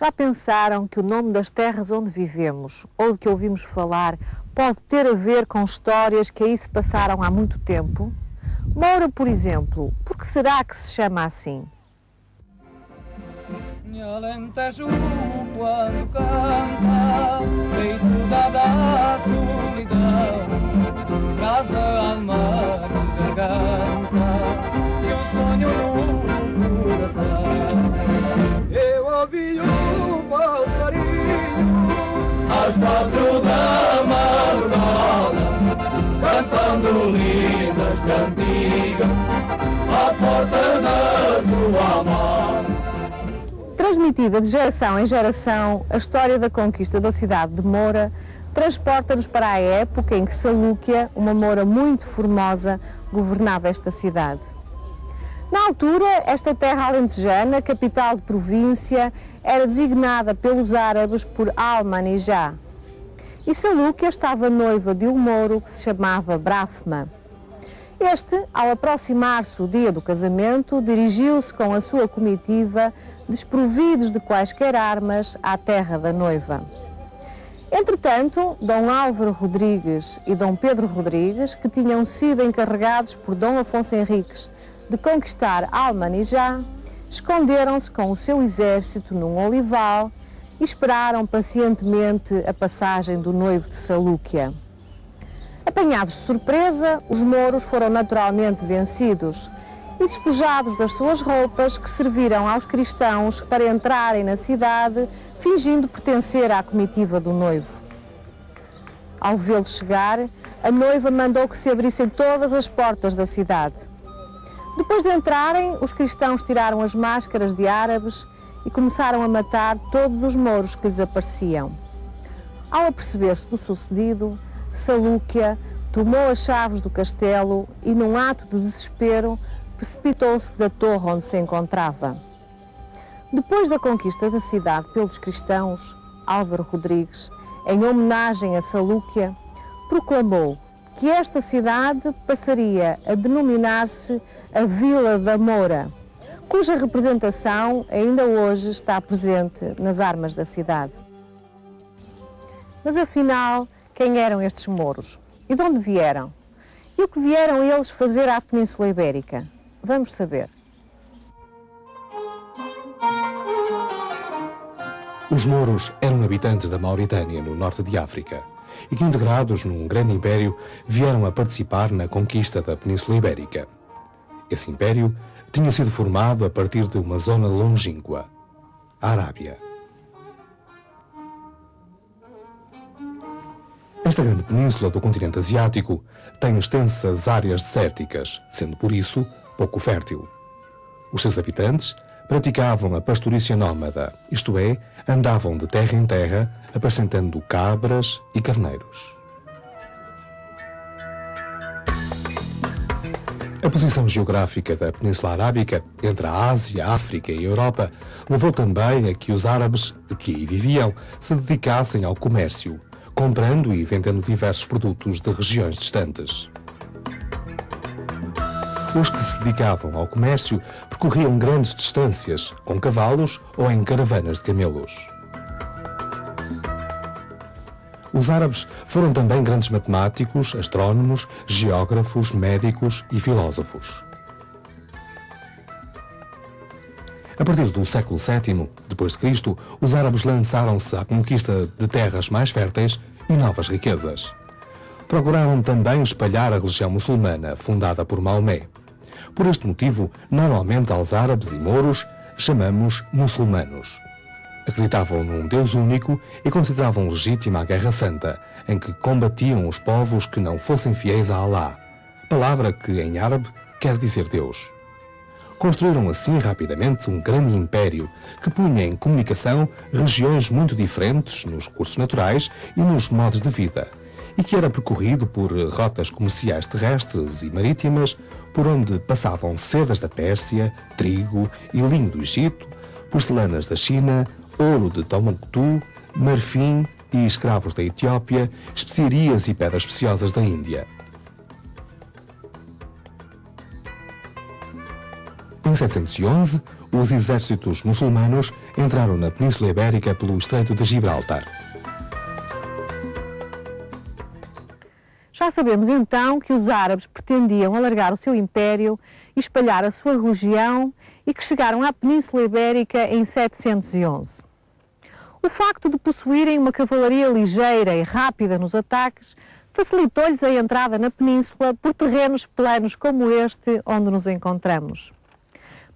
Já pensaram que o nome das terras onde vivemos, ou de que ouvimos falar, pode ter a ver com histórias que aí se passaram há muito tempo? Moura, por exemplo, por que será que se chama assim? Alentejo quando canta, peito da solidão, traz a alma no garganta e um sonho no coração. Eu ouvi o passarinho às 4 da madrugada, cantando lindas cantigas à porta da sua amada. Transmitida de geração em geração, a história da conquista da cidade de Moura transporta-nos para a época em que Salúquia, uma moura muito formosa, governava esta cidade. Na altura, esta terra alentejana, capital de província, era designada pelos árabes por Al-Manijá. E Salúquia estava noiva de um mouro que se chamava Brafma. Este, ao aproximar-se o dia do casamento, dirigiu-se com a sua comitiva, desprovidos de quaisquer armas, à terra da noiva. Entretanto, Dom Álvaro Rodrigues e Dom Pedro Rodrigues, que tinham sido encarregados por Dom Afonso Henriques de conquistar Al-Manijá, esconderam-se com o seu exército num olival e esperaram pacientemente a passagem do noivo de Salúquia. Apanhados de surpresa, os mouros foram naturalmente vencidos e despojados das suas roupas, que serviram aos cristãos para entrarem na cidade, fingindo pertencer à comitiva do noivo. Ao vê-lo chegar, a noiva mandou que se abrissem todas as portas da cidade. Depois de entrarem, os cristãos tiraram as máscaras de árabes e começaram a matar todos os mouros que lhes apareciam. Ao aperceber-se do sucedido, Salúquia tomou as chaves do castelo e, num ato de desespero, precipitou-se da torre onde se encontrava. Depois da conquista da cidade pelos cristãos, Álvaro Rodrigues, em homenagem a Salúquia, proclamou que esta cidade passaria a denominar-se a Vila da Moura, cuja representação ainda hoje está presente nas armas da cidade. Mas afinal, quem eram estes mouros? E de onde vieram? E o que vieram eles fazer à Península Ibérica? Vamos saber. Os mouros eram habitantes da Mauritânia, no norte de África, e que, integrados num grande império, vieram a participar na conquista da Península Ibérica. Esse império tinha sido formado a partir de uma zona longínqua, a Arábia. Esta grande península do continente asiático tem extensas áreas desérticas, sendo por isso pouco fértil. Os seus habitantes praticavam a pastorícia nómada, isto é, andavam de terra em terra, apacentando cabras e carneiros. A posição geográfica da Península Arábica, entre a Ásia, a África e a Europa, levou também a que os árabes que aí viviam se dedicassem ao comércio, comprando e vendendo diversos produtos de regiões distantes. Os que se dedicavam ao comércio percorriam grandes distâncias, com cavalos ou em caravanas de camelos. Os árabes foram também grandes matemáticos, astrónomos, geógrafos, médicos e filósofos. A partir do século VII d.C., os árabes lançaram-se à conquista de terras mais férteis e novas riquezas. Procuraram também espalhar a religião muçulmana, fundada por Maomé. Por este motivo, normalmente aos árabes e mouros chamamos muçulmanos. Acreditavam num Deus único e consideravam legítima a Guerra Santa, em que combatiam os povos que não fossem fiéis a Alá, palavra que em árabe quer dizer Deus. Construíram assim rapidamente um grande império que punha em comunicação regiões muito diferentes nos recursos naturais e nos modos de vida, e que era percorrido por rotas comerciais terrestres e marítimas, por onde passavam sedas da Pérsia, trigo e linho do Egito, porcelanas da China, ouro de Tombuctu, marfim e escravos da Etiópia, especiarias e pedras preciosas da Índia. Em 711, os exércitos muçulmanos entraram na Península Ibérica pelo Estreito de Gibraltar. Já sabemos então que os árabes pretendiam alargar o seu império e espalhar a sua religião e que chegaram à Península Ibérica em 711. O facto de possuírem uma cavalaria ligeira e rápida nos ataques facilitou-lhes a entrada na península por terrenos planos como este onde nos encontramos.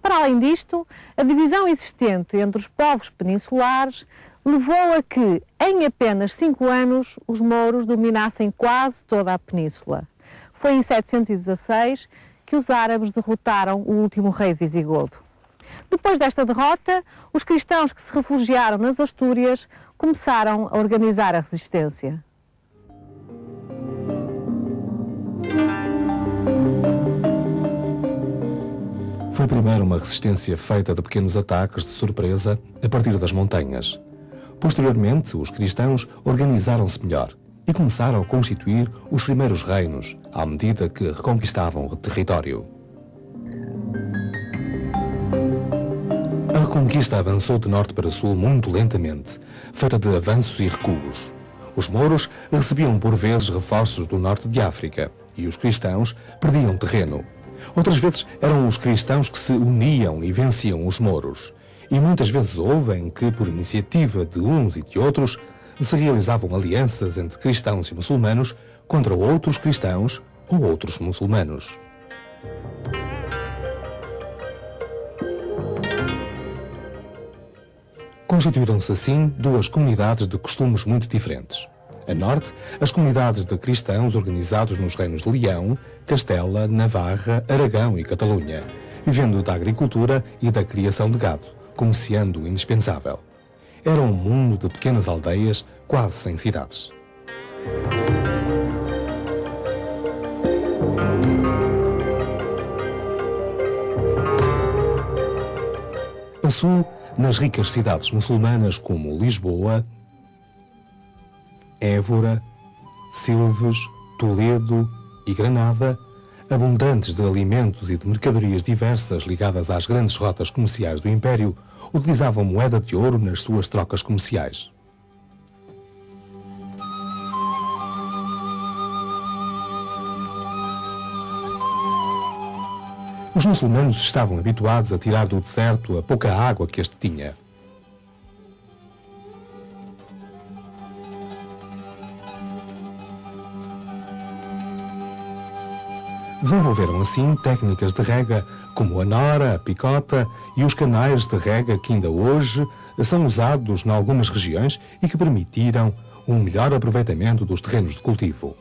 Para além disto, a divisão existente entre os povos peninsulares levou a que, em apenas 5 anos, os mouros dominassem quase toda a península. Foi em 716 que os árabes derrotaram o último rei visigodo. Depois desta derrota, os cristãos que se refugiaram nas Astúrias começaram a organizar a resistência. Foi primeiro uma resistência feita de pequenos ataques de surpresa a partir das montanhas. Posteriormente, os cristãos organizaram-se melhor e começaram a constituir os primeiros reinos, à medida que reconquistavam o território. A reconquista avançou de norte para sul muito lentamente, feita de avanços e recuos. Os mouros recebiam por vezes reforços do norte de África e os cristãos perdiam terreno. Outras vezes eram os cristãos que se uniam e venciam os mouros. E muitas vezes houve em que, por iniciativa de uns e de outros, se realizavam alianças entre cristãos e muçulmanos contra outros cristãos ou outros muçulmanos. Constituíram-se assim duas comunidades de costumes muito diferentes. A norte, as comunidades de cristãos organizados nos reinos de Leão, Castela, Navarra, Aragão e Catalunha, vivendo da agricultura e da criação de gado, como sendo indispensável. Era um mundo de pequenas aldeias, quase sem cidades. A sul, nas ricas cidades muçulmanas como Lisboa, Évora, Silves, Toledo e Granada, abundantes de alimentos e de mercadorias diversas ligadas às grandes rotas comerciais do Império, utilizavam moeda de ouro nas suas trocas comerciais. Os muçulmanos estavam habituados a tirar do deserto a pouca água que este tinha. Desenvolveram assim técnicas de rega como a nora, a picota e os canais de rega que ainda hoje são usados em algumas regiões e que permitiram um melhor aproveitamento dos terrenos de cultivo.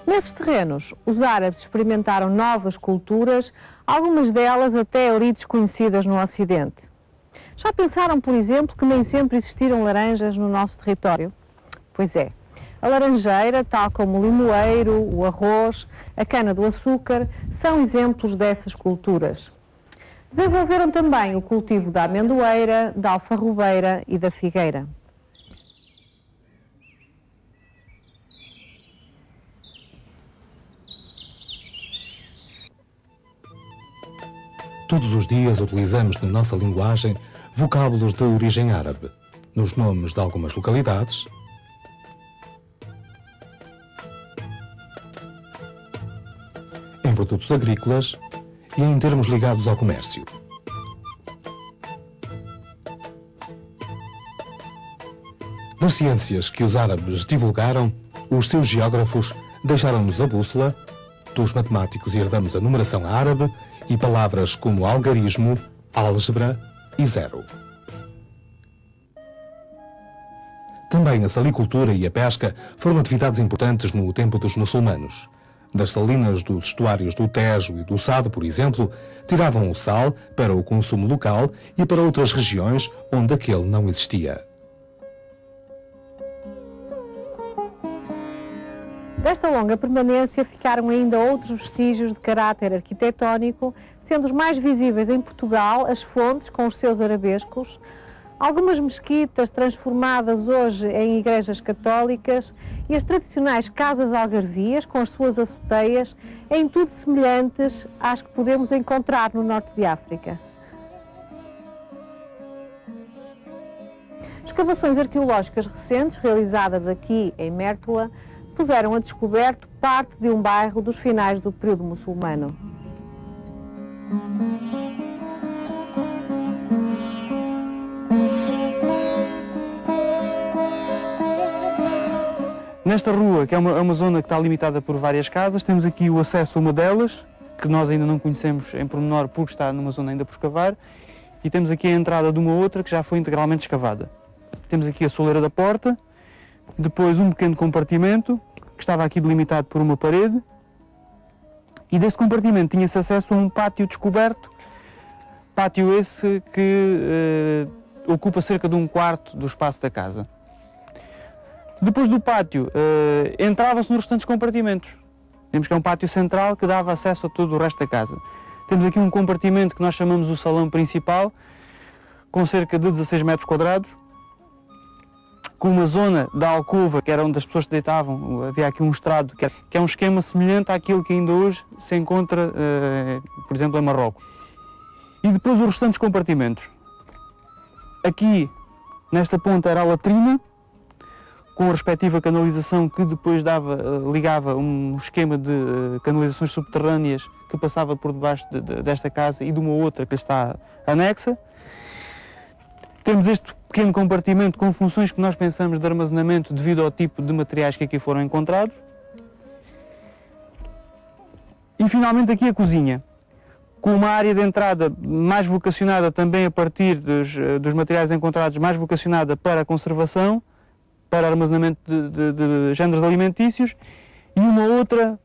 Nesses terrenos, os árabes experimentaram novas culturas, algumas delas até ali desconhecidas no Ocidente. Já pensaram, por exemplo, que nem sempre existiram laranjas no nosso território? Pois é. A laranjeira, tal como o limoeiro, o arroz, a cana-do-açúcar, são exemplos dessas culturas. Desenvolveram também o cultivo da amendoeira, da alfarrobeira e da figueira. Todos os dias utilizamos na nossa linguagem vocábulos de origem árabe, nos nomes de algumas localidades, em produtos agrícolas e em termos ligados ao comércio. Das ciências que os árabes divulgaram, os seus geógrafos deixaram-nos a bússola, dos matemáticos herdamos a numeração árabe e palavras como algarismo, álgebra e zero. Também a salicultura e a pesca foram atividades importantes no tempo dos muçulmanos. Das salinas dos estuários do Tejo e do Sado, por exemplo, tiravam o sal para o consumo local e para outras regiões onde aquele não existia. Desta longa permanência ficaram ainda outros vestígios de caráter arquitetónico, sendo os mais visíveis em Portugal as fontes com os seus arabescos, Algumas mesquitas transformadas hoje em igrejas católicas e as tradicionais casas algarvias com as suas açoteias, em tudo semelhantes às que podemos encontrar no norte de África. Escavações arqueológicas recentes, realizadas aqui em Mértola, puseram a descoberto parte de um bairro dos finais do período muçulmano. Nesta rua, que é uma zona que está limitada por várias casas, temos aqui o acesso a uma delas, que nós ainda não conhecemos em pormenor porque está numa zona ainda por escavar, e temos aqui a entrada de uma outra que já foi integralmente escavada. Temos aqui a soleira da porta, depois um pequeno compartimento, que estava aqui delimitado por uma parede, e deste compartimento tinha-se acesso a um pátio descoberto, pátio esse que ocupa cerca de 1/4 do espaço da casa. Depois do pátio, entrava-se nos restantes compartimentos. Temos que é um pátio central que dava acesso a todo o resto da casa. Temos aqui um compartimento que nós chamamos o salão principal, com cerca de 16 metros quadrados, com uma zona da alcova, que era onde as pessoas se deitavam. Havia aqui um estrado, que é um esquema semelhante àquilo que ainda hoje se encontra, por exemplo, em Marrocos. E depois os restantes compartimentos. Aqui, nesta ponta, era a latrina, com a respectiva canalização que depois ligava um esquema de canalizações subterrâneas que passava por debaixo desta casa e de uma outra que está anexa. Temos este pequeno compartimento com funções que nós pensamos de armazenamento devido ao tipo de materiais que aqui foram encontrados. E finalmente aqui a cozinha, com uma área de entrada mais vocacionada também a partir dos materiais encontrados, mais vocacionada para a conservação, para armazenamento de géneros alimentícios, e uma outra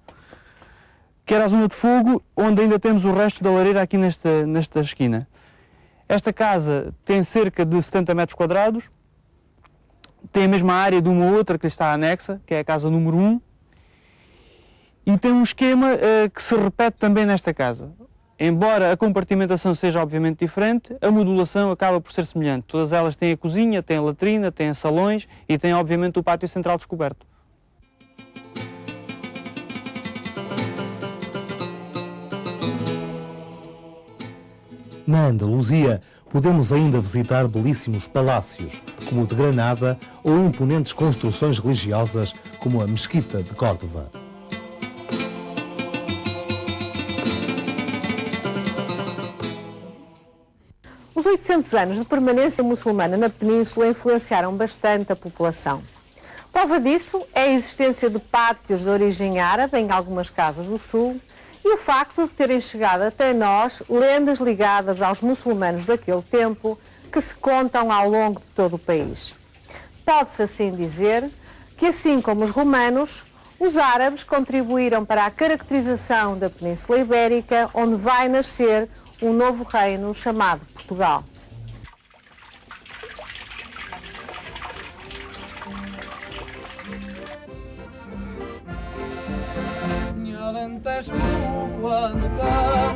que era a zona de fogo, onde ainda temos o resto da lareira aqui nesta esquina. Esta casa tem cerca de 70 metros quadrados, tem a mesma área de uma outra que está anexa, que é a casa número 1, e tem um esquema que se repete também nesta casa. Embora a compartimentação seja obviamente diferente, a modulação acaba por ser semelhante. Todas elas têm a cozinha, têm a latrina, têm salões e têm obviamente o pátio central descoberto. Na Andaluzia, podemos ainda visitar belíssimos palácios, como o de Granada, ou imponentes construções religiosas, como a Mesquita de Córdoba. Os 800 anos de permanência muçulmana na península influenciaram bastante a população. Prova disso é a existência de pátios de origem árabe em algumas casas do sul e o facto de terem chegado até nós lendas ligadas aos muçulmanos daquele tempo que se contam ao longo de todo o país. Pode-se assim dizer que, assim como os romanos, os árabes contribuíram para a caracterização da Península Ibérica, onde vai nascer um novo reino chamado Portugal. Alentejo quando canta.